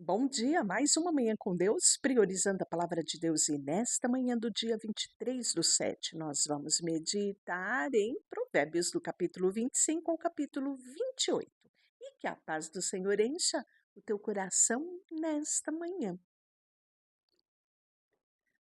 Bom dia, mais uma manhã com Deus, priorizando a palavra de Deus. E nesta manhã do dia 23/7, nós vamos meditar em Provérbios do capítulo 25 ao capítulo 28. E que a paz do Senhor encha o teu coração nesta manhã.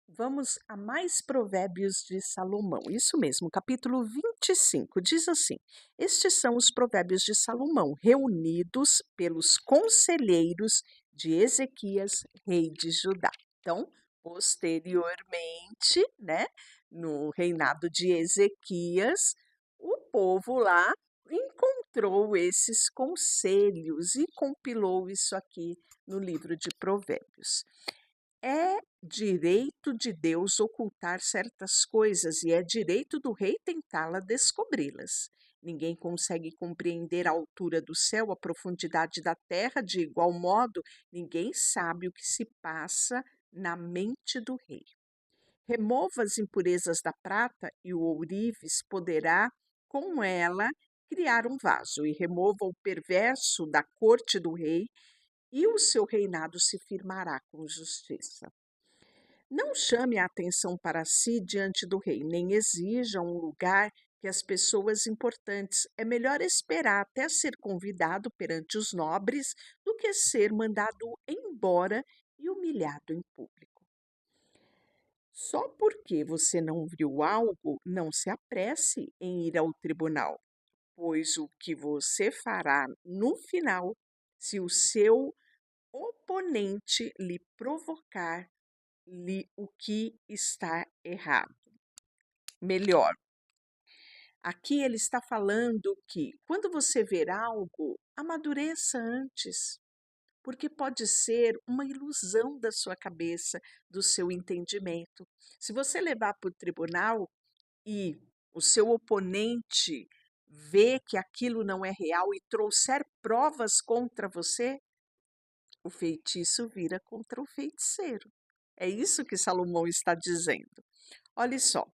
Vamos a mais provérbios de Salomão. Isso mesmo, capítulo 25 diz assim: Estes são os provérbios de Salomão, reunidos pelos conselheiros de Ezequias, rei de Judá. Então, posteriormente, né, no reinado de Ezequias, o povo lá encontrou esses conselhos e compilou isso aqui no livro de Provérbios. É direito de Deus ocultar certas coisas e é direito do rei tentá-la descobri-las. Ninguém consegue compreender a altura do céu, a profundidade da terra, de igual modo, ninguém sabe o que se passa na mente do rei. Remova as impurezas da prata e o ourives poderá, com ela, criar um vaso, e remova o perverso da corte do rei, e o seu reinado se firmará com justiça. Não chame a atenção para si diante do rei, nem exija um lugar que as pessoas importantes. É melhor esperar até ser convidado perante os nobres do que ser mandado embora e humilhado em público. Só porque você não viu algo, não se apresse em ir ao tribunal, pois o que você fará no final, se o seu oponente lhe provocar o que está errado. Melhor, aqui ele está falando que quando você ver algo, amadureça antes, porque pode ser uma ilusão da sua cabeça, do seu entendimento. Se você levar para o tribunal e o seu oponente vê que aquilo não é real e trouxer provas contra você, o feitiço vira contra o feiticeiro. É isso que Salomão está dizendo. Olhe só,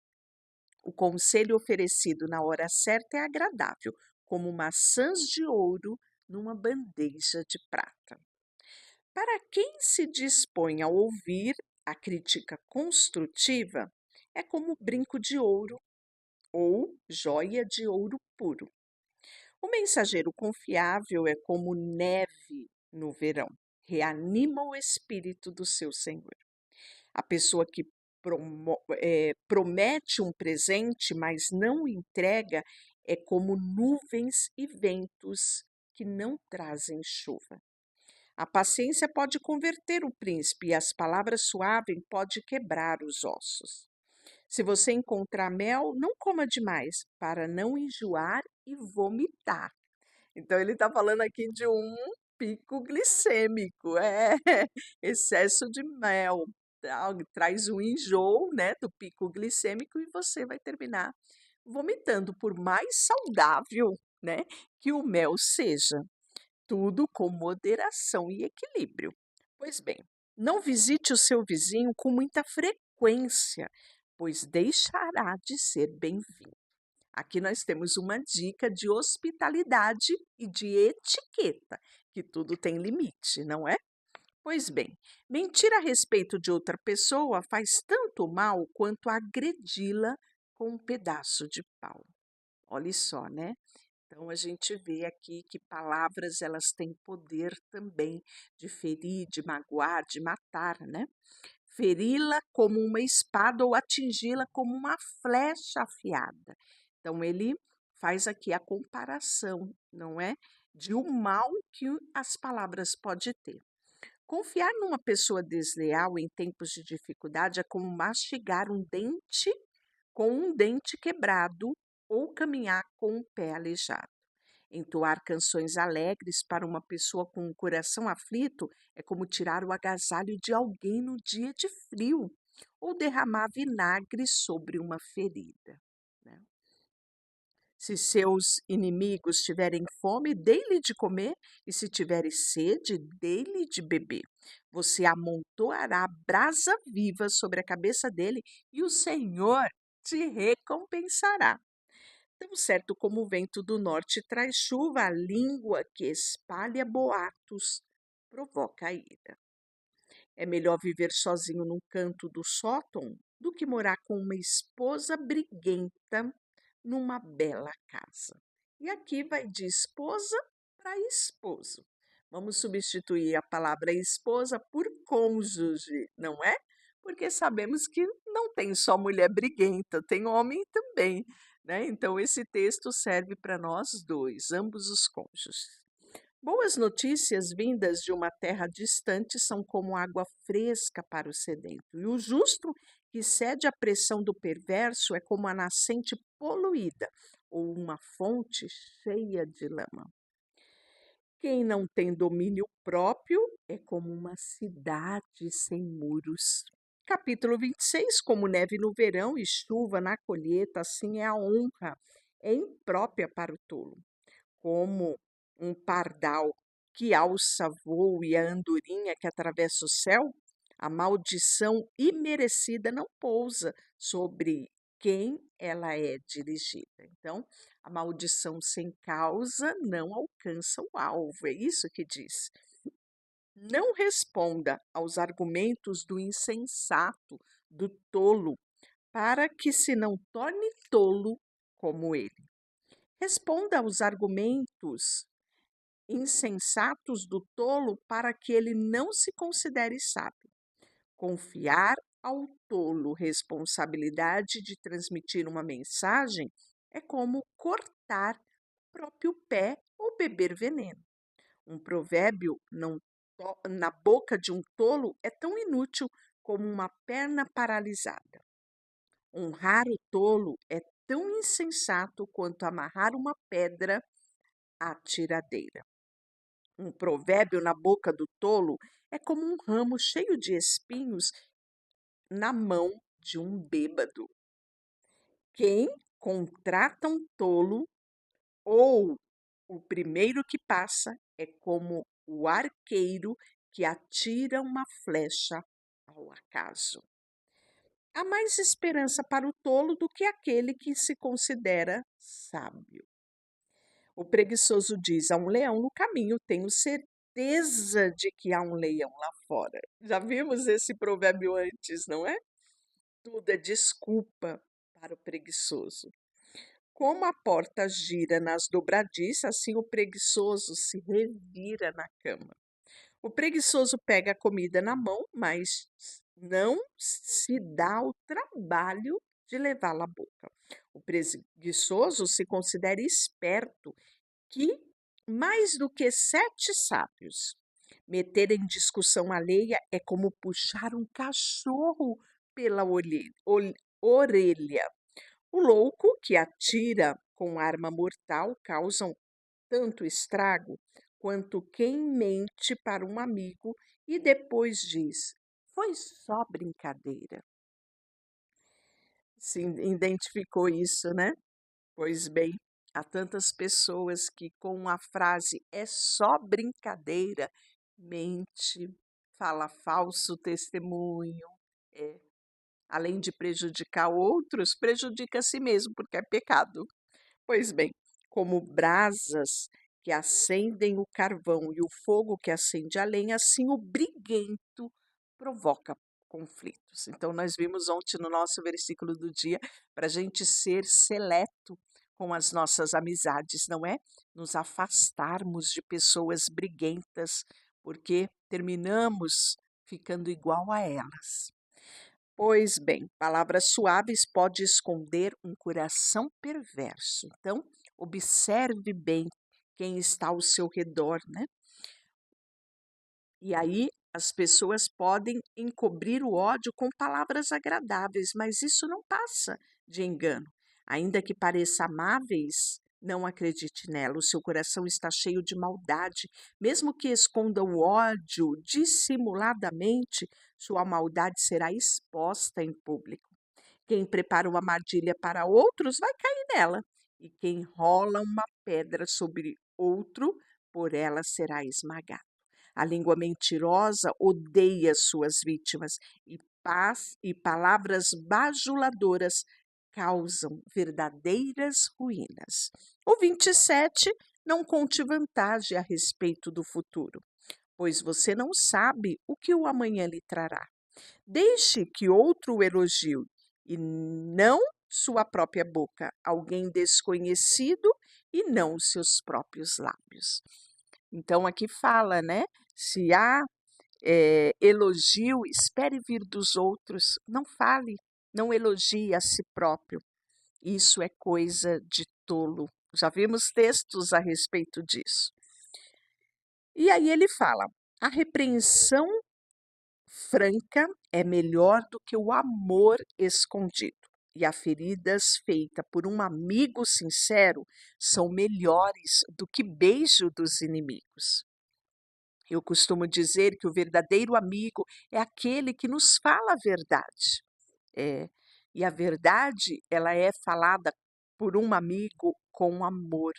o conselho oferecido na hora certa é agradável, como maçãs de ouro numa bandeja de prata. Para quem se dispõe a ouvir a crítica construtiva, é como brinco de ouro ou joia de ouro puro. O mensageiro confiável é como neve no verão, reanima o espírito do seu senhor. A pessoa que promete um presente, mas não entrega, é como nuvens e ventos que não trazem chuva. A paciência pode converter o príncipe e as palavras suaves podem quebrar os ossos. Se você encontrar mel, não coma demais, para não enjoar e vomitar. Então, ele está falando aqui de um pico glicêmico, excesso de mel, traz um enjoo, né, do pico glicêmico e você vai terminar vomitando, por mais saudável, né, que o mel seja. Tudo com moderação e equilíbrio. Pois bem, não visite o seu vizinho com muita frequência, pois deixará de ser bem-vindo. Aqui nós temos uma dica de hospitalidade e de etiqueta, que tudo tem limite, não é? Pois bem, mentir a respeito de outra pessoa faz tanto mal quanto agredi-la com um pedaço de pau. Olhe só, né? Então a gente vê aqui que palavras elas têm poder também de ferir, de magoar, de matar, né? Feri-la como uma espada ou atingi-la como uma flecha afiada. Então ele faz aqui a comparação, não é? De o mal que as palavras podem ter. Confiar numa pessoa desleal em tempos de dificuldade é como mastigar um dente com um dente quebrado ou caminhar com o pé aleijado. Entoar canções alegres para uma pessoa com o coração aflito é como tirar o agasalho de alguém no dia de frio ou derramar vinagre sobre uma ferida, né? Se seus inimigos tiverem fome, dê-lhe de comer, e se tiverem sede, dê-lhe de beber. Você amontoará brasa viva sobre a cabeça dele, e o Senhor te recompensará. Tão certo como o vento do norte traz chuva, a língua que espalha boatos provoca a ira. É melhor viver sozinho num canto do sótão do que morar com uma esposa briguenta numa bela casa. E aqui vai de esposa para esposo. Vamos substituir a palavra esposa por cônjuge, não é? Porque sabemos que não tem só mulher briguenta, tem homem também, né? Então esse texto serve para nós dois, ambos os cônjuges. Boas notícias vindas de uma terra distante são como água fresca para o sedento, e o justo que cede à pressão do perverso é como a nascente poluída ou uma fonte cheia de lama. Quem não tem domínio próprio é como uma cidade sem muros. Capítulo 26. Como neve no verão e chuva na colheita, assim é a honra. É imprópria para o tolo. Como um pardal que alça voo e a andorinha que atravessa o céu, a maldição imerecida não pousa sobre quem ela é dirigida. Então, a maldição sem causa não alcança o alvo, é isso que diz. Não responda aos argumentos do insensato, do tolo, para que se não torne tolo como ele. Responda aos argumentos insensatos do tolo para que ele não se considere sábio. Confiar ao tolo responsabilidade de transmitir uma mensagem é como cortar o próprio pé ou beber veneno. Um provérbio na boca de um tolo é tão inútil como uma perna paralisada. Honrar o tolo é tão insensato quanto amarrar uma pedra à tiradeira. Um provérbio na boca do tolo é como um ramo cheio de espinhos na mão de um bêbado. Quem contrata um tolo ou o primeiro que passa é como o arqueiro que atira uma flecha ao acaso. Há mais esperança para o tolo do que aquele que se considera sábio. O preguiçoso diz: há um leão no caminho, tenho certeza de que há um leão lá fora. Já vimos esse provérbio antes, não é? Tudo é desculpa para o preguiçoso. Como a porta gira nas dobradiças, assim o preguiçoso se revira na cama. O preguiçoso pega a comida na mão, mas não se dá o trabalho de levá-la à boca. O preguiçoso se considera esperto, que mais do que 7 sábios. Meter em discussão alheia é como puxar um cachorro pela orelha. O louco que atira com arma mortal causa tanto estrago quanto quem mente para um amigo e depois diz: foi só brincadeira. Se identificou isso, né? Pois bem, há tantas pessoas que com a frase é só brincadeira, mente, fala falso testemunho, é, além de prejudicar outros, prejudica a si mesmo, porque é pecado. Pois bem, como brasas que acendem o carvão e o fogo que acende a lenha, assim o briguento provoca conflitos. Então, nós vimos ontem no nosso versículo do dia, para a gente ser seleto com as nossas amizades, não é? Nos afastarmos de pessoas briguentas, porque terminamos ficando igual a elas. Pois bem, palavras suaves pode esconder um coração perverso. Então, observe bem quem está ao seu redor, né? E aí as pessoas podem encobrir o ódio com palavras agradáveis, mas isso não passa de engano. Ainda que pareça amáveis, não acredite nela. O seu coração está cheio de maldade. Mesmo que esconda o ódio dissimuladamente, sua maldade será exposta em público. Quem prepara uma armadilha para outros vai cair nela, e quem rola uma pedra sobre outro, por ela será esmagado. A língua mentirosa odeia suas vítimas, e paz e palavras bajuladoras causam verdadeiras ruínas. O 27, não conte vantagem a respeito do futuro. pois você não sabe o que o amanhã lhe trará. Deixe que outro o elogie e não sua própria boca, alguém desconhecido e não os seus próprios lábios. Então aqui fala, né? Se há elogio, espere vir dos outros, não fale, não elogie a si próprio. Isso é coisa de tolo. Já vimos textos a respeito disso. E aí ele fala: a repreensão franca é melhor do que o amor escondido. E as feridas feitas por um amigo sincero são melhores do que beijo dos inimigos. Eu costumo dizer que o verdadeiro amigo é aquele que nos fala a verdade. É, e a verdade, ela é falada por um amigo com amor,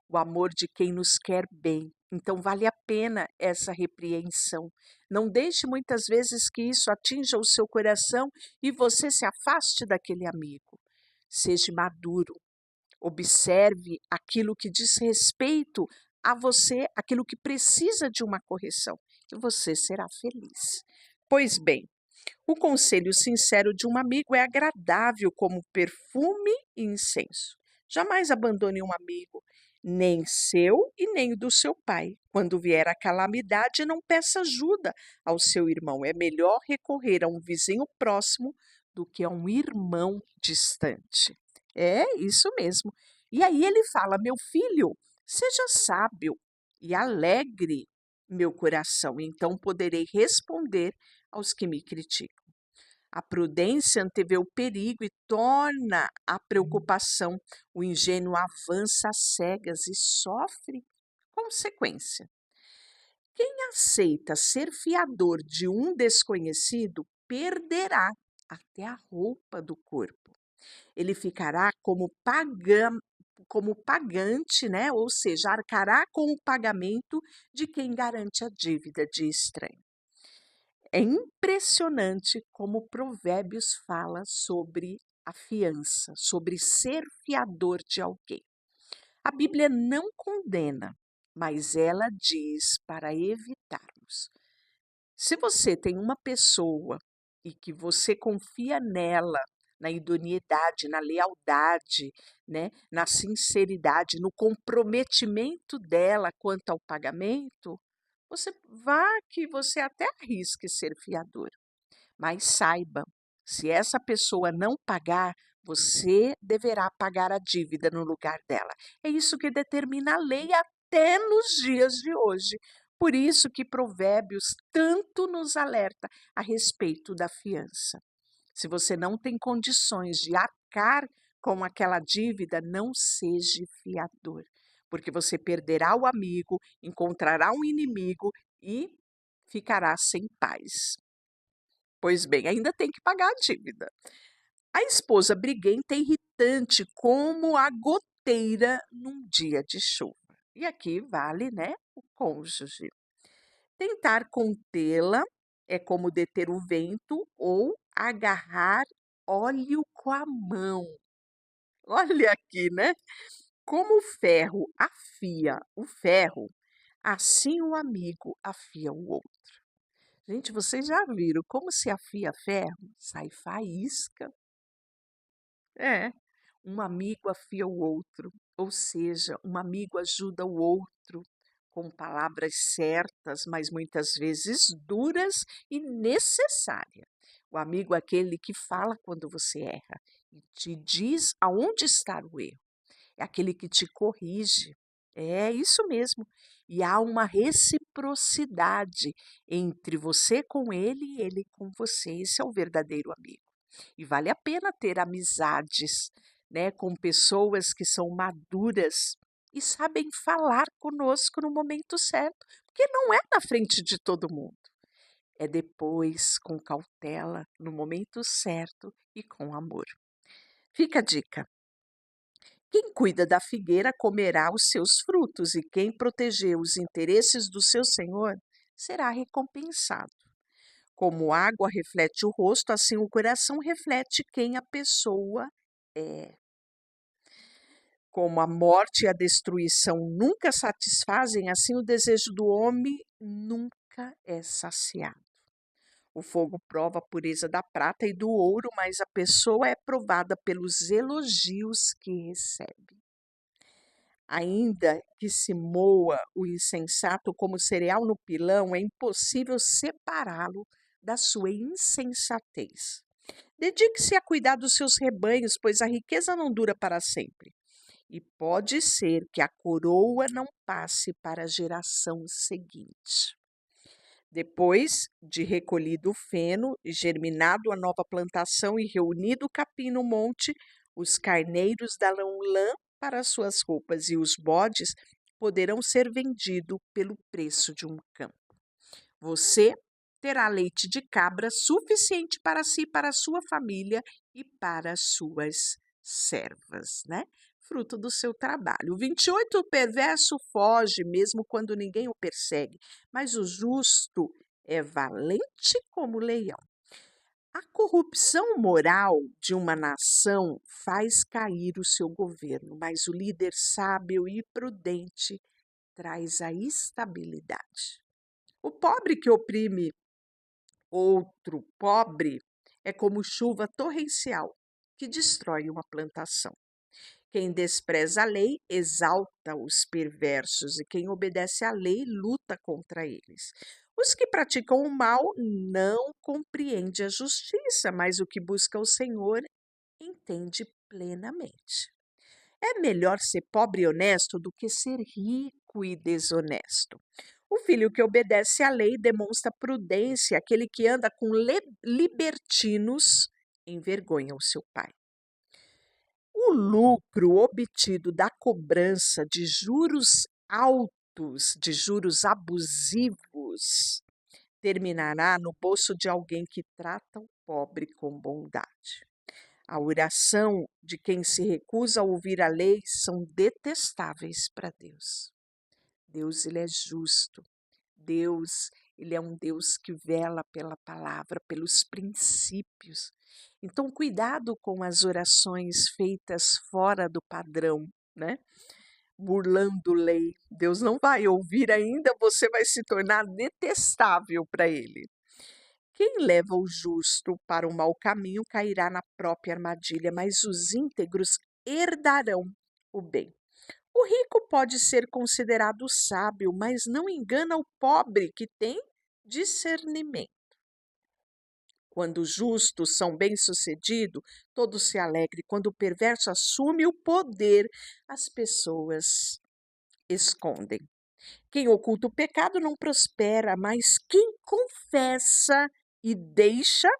o amor de quem nos quer bem. Então vale a pena essa repreensão. Não deixe muitas vezes que isso atinja o seu coração e você se afaste daquele amigo. Seja maduro, observe aquilo que diz respeito a você, aquilo que precisa de uma correção, e você será feliz. Pois bem, o conselho sincero de um amigo é agradável como perfume e incenso. Jamais abandone um amigo, nem seu e nem do seu pai. Quando vier a calamidade, não peça ajuda ao seu irmão. É melhor recorrer a um vizinho próximo do que a um irmão distante. É isso mesmo. E aí ele fala: meu filho, seja sábio e alegre meu coração, então poderei responder aos que me criticam. A prudência antevê o perigo e torna a preocupação. O ingênuo avança às cegas e sofre consequência. Quem aceita ser fiador de um desconhecido perderá até a roupa do corpo. Ele ficará como pagante, né? Ou seja, arcará com o pagamento de quem garante a dívida de estranho. É impressionante como Provérbios fala sobre a fiança, sobre ser fiador de alguém. A Bíblia não condena, mas ela diz para evitarmos. Se você tem uma pessoa e que você confia nela, na idoneidade, na lealdade, né, na sinceridade, no comprometimento dela quanto ao pagamento, você até arrisque ser fiador, mas saiba, se essa pessoa não pagar, você deverá pagar a dívida no lugar dela. É isso que determina a lei até nos dias de hoje. Por isso que Provérbios tanto nos alerta a respeito da fiança. Se você não tem condições de arcar com aquela dívida, não seja fiador, porque você perderá o amigo, encontrará um inimigo e ficará sem paz. Pois bem, ainda tem que pagar a dívida. A esposa briguenta é irritante como a goteira num dia de chuva. E aqui vale, né, o cônjuge. Tentar contê-la é como deter o vento ou agarrar óleo com a mão. Olha aqui, né? Como o ferro afia o ferro, assim o amigo afia o outro. Gente, vocês já viram como se afia ferro? Sai faísca. É, um amigo afia o outro, ou seja, um amigo ajuda o outro com palavras certas, mas muitas vezes duras e necessárias. O amigo é aquele que fala quando você erra e te diz aonde está o erro. É aquele que te corrige. É isso mesmo. E há uma reciprocidade entre você com ele e ele com você. Esse é o verdadeiro amigo. E vale a pena ter amizades, né, com pessoas que são maduras e sabem falar conosco no momento certo, porque não é na frente de todo mundo. É depois, com cautela, no momento certo e com amor. Fica a dica. Quem cuida da figueira comerá os seus frutos, e quem proteger os interesses do seu senhor será recompensado. Como água reflete o rosto, assim o coração reflete quem a pessoa é. Como a morte e a destruição nunca satisfazem, assim o desejo do homem nunca nunca é saciado. O fogo prova a pureza da prata e do ouro, mas a pessoa é provada pelos elogios que recebe. Ainda que se moa o insensato como cereal no pilão, é impossível separá-lo da sua insensatez. Dedique-se a cuidar dos seus rebanhos, pois a riqueza não dura para sempre. E pode ser que a coroa não passe para a geração seguinte. Depois de recolhido o feno, germinado a nova plantação e reunido o capim no monte, os carneiros darão lã para suas roupas e os bodes poderão ser vendidos pelo preço de um campo. Você terá leite de cabra suficiente para si, para a sua família e para as suas servas, né? Fruto do seu trabalho. O 28, o perverso foge mesmo quando ninguém o persegue, mas o justo é valente como leão. A corrupção moral de uma nação faz cair o seu governo, mas o líder sábio e prudente traz a estabilidade. O pobre que oprime outro pobre é como chuva torrencial que destrói uma plantação. Quem despreza a lei exalta os perversos, e quem obedece à lei luta contra eles. Os que praticam o mal não compreendem a justiça, mas o que busca o Senhor entende plenamente. É melhor ser pobre e honesto do que ser rico e desonesto. O filho que obedece à lei demonstra prudência, aquele que anda com libertinos envergonha o seu pai. O lucro obtido da cobrança de juros altos, de juros abusivos, terminará no bolso de alguém que trata o pobre com bondade. A oração de quem se recusa a ouvir a lei são detestáveis para Deus. Deus, ele é justo. Deus, ele é um Deus que vela pela palavra, pelos princípios. Então, cuidado com as orações feitas fora do padrão, né? Burlando lei. Deus não vai ouvir ainda, você vai se tornar detestável para ele. Quem leva o justo para o mau caminho cairá na própria armadilha, mas os íntegros herdarão o bem. O rico pode ser considerado sábio, mas não engana o pobre que tem discernimento. Quando os justos são bem-sucedidos, todos se alegram. Quando o perverso assume o poder, as pessoas escondem. Quem oculta o pecado não prospera, mas quem confessa e deixa,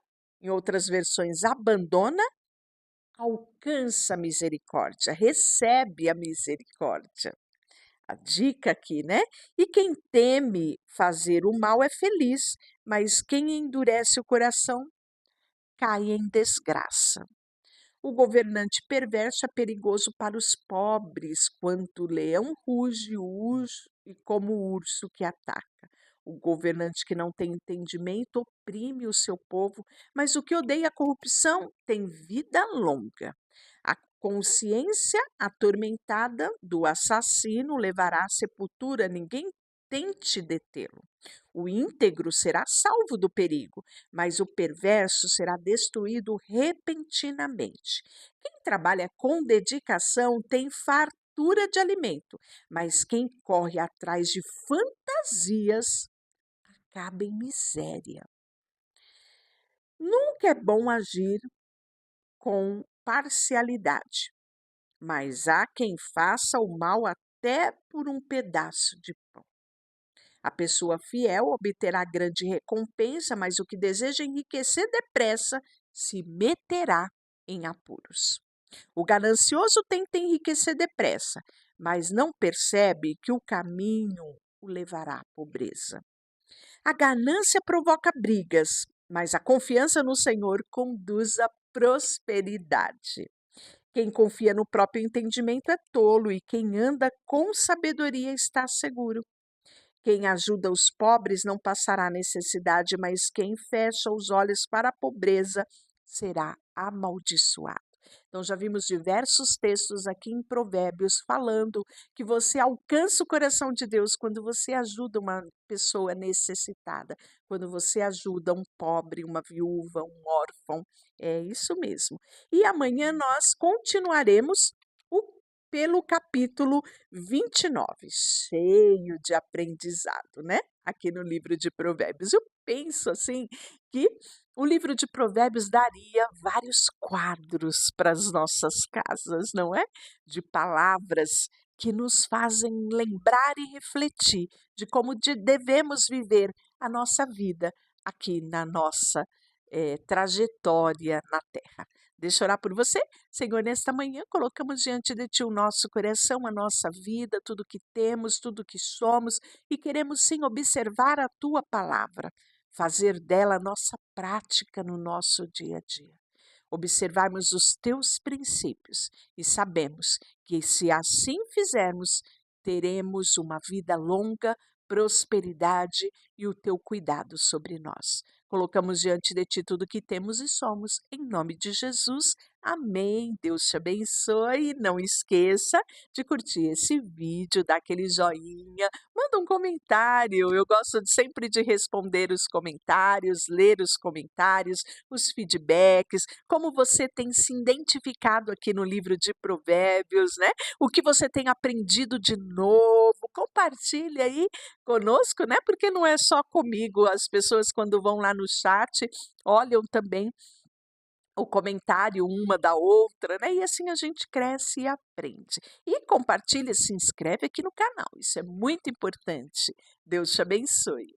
em outras versões, abandona, alcança a misericórdia, recebe a misericórdia. A dica aqui, né? E quem teme fazer o mal é feliz, mas quem endurece o coração cai em desgraça. O governante perverso é perigoso para os pobres, quanto o leão ruge, e como o urso que ataca. O governante que não tem entendimento oprime o seu povo, mas o que odeia a corrupção tem vida longa. A consciência atormentada do assassino levará à sepultura, ninguém tente detê-lo. O íntegro será salvo do perigo, mas o perverso será destruído repentinamente. Quem trabalha com dedicação tem fartura de alimento, mas quem corre atrás de fantasias acaba em miséria. Nunca é bom agir com parcialidade, mas há quem faça o mal até por um pedaço de pão. A pessoa fiel obterá grande recompensa, mas o que deseja enriquecer depressa se meterá em apuros. O ganancioso tenta enriquecer depressa, mas não percebe que o caminho o levará à pobreza. A ganância provoca brigas, mas a confiança no Senhor conduz à prosperidade. Quem confia no próprio entendimento é tolo, e quem anda com sabedoria está seguro. Quem ajuda os pobres não passará necessidade, mas quem fecha os olhos para a pobreza será amaldiçoado. Então, já vimos diversos textos aqui em Provérbios falando que você alcança o coração de Deus quando você ajuda uma pessoa necessitada, quando você ajuda um pobre, uma viúva, um órfão. É isso mesmo. E amanhã nós continuaremos o- pelo capítulo 29, cheio de aprendizado, né? Aqui no livro de Provérbios. Eu penso assim que o livro de Provérbios daria vários quadros para as nossas casas, não é? De palavras que nos fazem lembrar e refletir de como devemos viver a nossa vida aqui na nossa trajetória na Terra. Deixa eu orar por você. Senhor, nesta manhã colocamos diante de Ti o nosso coração, a nossa vida, tudo que temos, tudo que somos e queremos sim observar a Tua palavra, fazer dela nossa prática no nosso dia a dia. Observarmos os Teus princípios e sabemos que se assim fizermos, teremos uma vida longa, prosperidade e o Teu cuidado sobre nós. Colocamos diante de Ti tudo que temos e somos, em nome de Jesus. Amém. Deus te abençoe. Não esqueça de curtir esse vídeo, dar aquele joinha, manda um comentário. Eu gosto sempre de responder os comentários, ler os comentários, os feedbacks, como você tem se identificado aqui no livro de Provérbios, né? O que você tem aprendido de novo. Compartilhe aí conosco, né? Porque não é só comigo, as pessoas quando vão lá no chat olham também o comentário uma da outra, né? E assim a gente cresce e aprende. E compartilha, se inscreve aqui no canal, isso é muito importante. Deus te abençoe.